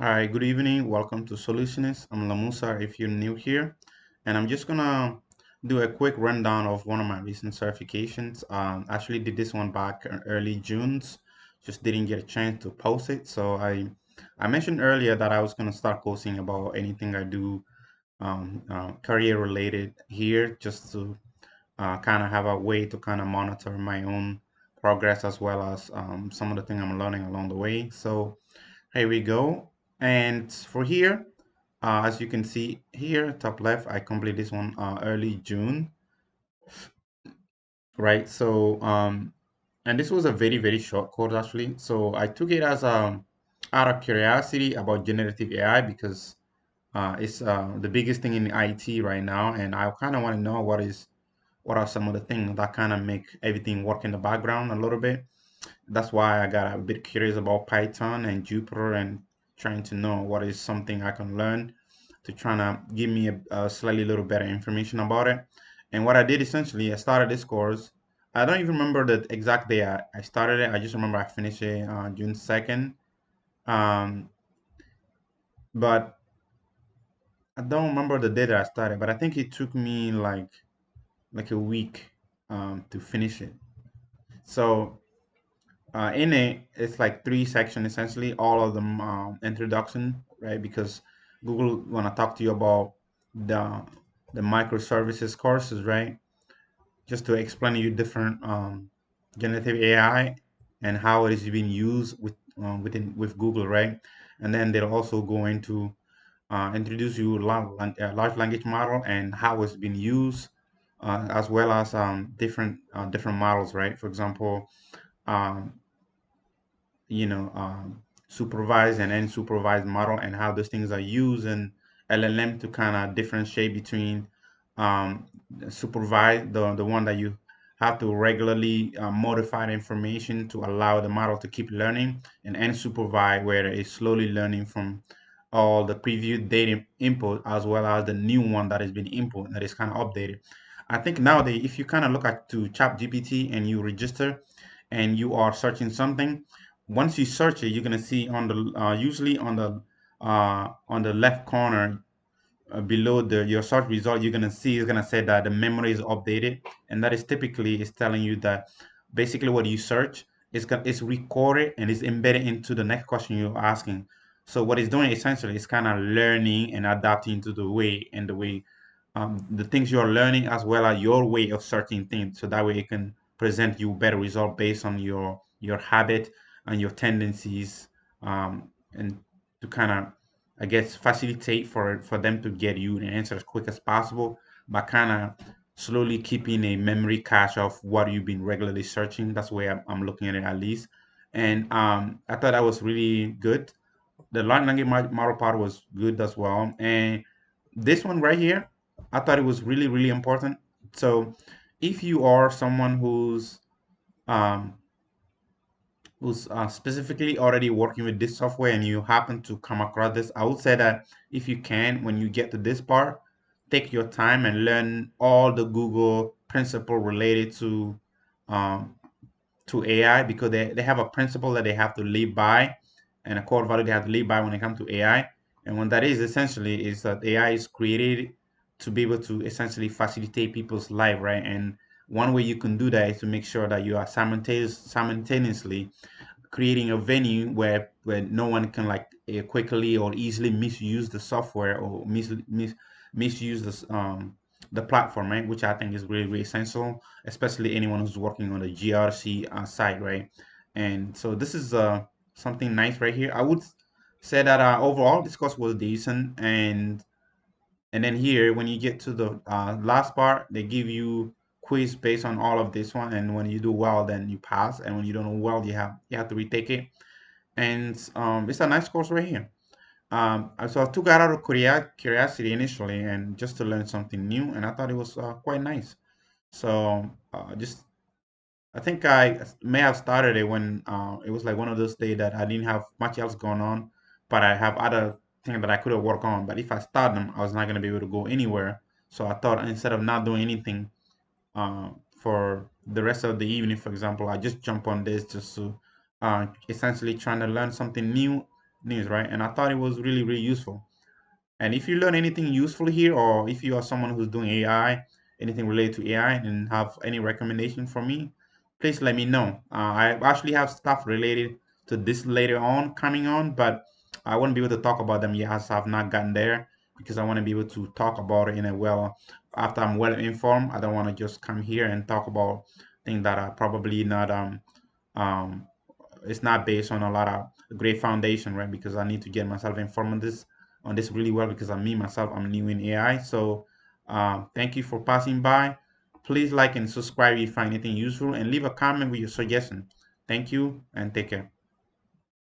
Hi, good evening. Welcome to Solutionist. I'm Lamusa if you're new here. And I'm just gonna do a quick rundown of one of my recent certifications. Actually did this one back in early June. Just didn't get a chance to post it. So I mentioned earlier that I was gonna start posting about anything I do career related here just to kind of have a way to kind of monitor my own progress as well as some of the things I'm learning along the way. So here we go. And for here, as you can see here, top left, I completed this one early June, right? And this was a very, very short course actually. So I took it as out of curiosity about generative AI because it's the biggest thing in IT right now, and I kind of want to know what are some of the things that kind of make everything work in the background a little bit. That's why I got a bit curious about Python and Jupyter and trying to know what is something I can learn to try to give me a slightly little better information about it. And what I did essentially, I started this course. I don't even remember the exact day I started it. I just remember I finished it June 2nd. Um, but I don't remember the day that I started, but I think it took me like a week to finish it. So in it, it's like three sections essentially, all of them introduction, right? Because Google want to talk to you about the the microservices courses, right? Just to explain to you different generative AI and how it is being used with Google, right? And then they'll also go into introduce you large language model and how it's been used, as well as different models, right? For example, um, supervised and unsupervised model and how those things are used in LLM to kind of differentiate between supervised, the one that you have to regularly modify the information to allow the model to keep learning, and unsupervised where it's slowly learning from all the previous data input as well as the new one that has been input that is kind of updated. I think nowadays, if you kind of look at to chat GPT and you register and you are searching something, once you search it, you're gonna see on the usually on the left corner below the your search result, you're gonna see it's gonna say that the memory is updated, and that is typically is telling you that basically what you search is recorded and is embedded into the next question you're asking. So what it's doing essentially is kind of learning and adapting to the way the things you're learning as well as your way of searching things. So that way it can present you better result based on your habit and your tendencies, and to kind of I guess facilitate for them to get you the answer as quick as possible by kind of slowly keeping a memory cache of what you've been regularly searching. That's the way I'm looking at it at least. And I thought that was really good. The large language model part was good as well. And this one right here, I thought it was really, really important. So if you are someone um, who's specifically already working with this software and you happen to come across this, I would say that if you can, when you get to this part, take your time and learn all the Google principle related um, to AI, because they have a principle that they have to live by and a core value they have to live by when it comes to AI. And what that is essentially is that AI is created to be able to essentially facilitate people's life, right? And one way you can do that is to make sure that you are simultaneously creating a venue where no one can like quickly or easily misuse the software or misuse the platform, right? Which I think is really, really essential, especially anyone who's working on the GRC side, right? And so this is something nice right here. I would say that overall this course was decent, and then here, when you get to the last part, they give you quiz based on all of this one. And when you do well, then you pass. And when you don't do well, you have to retake it. And it's a nice course right here. So I took it out of curiosity initially, and just to learn something new. And I thought it was quite nice. So just I think I may have started it when it was like one of those days that I didn't have much else going on, but I have other things that I could have worked on. But if I start them, I was not going to be able to go anywhere. So I thought instead of not doing anything for the rest of the evening, for example, I just jump on this just to essentially trying to learn something new news, right? And I thought it was really, really useful. And if you learn anything useful here, or if you are someone who's doing AI, anything related to AI, and have any recommendation for me, please let me know. I actually have stuff related to this later on coming on, but I won't be able to talk about them yet as I've not gotten there, because I want to be able to talk about it in a well, after I'm well informed. I don't want to just come here and talk about things that are probably not um it's not based on a lot of great foundation, right? Because I need to get myself informed on this really well, because I'm me myself, I'm new in AI. So thank you for passing by. Please like and subscribe if you find anything useful, and leave a comment with your suggestion. Thank you and take care.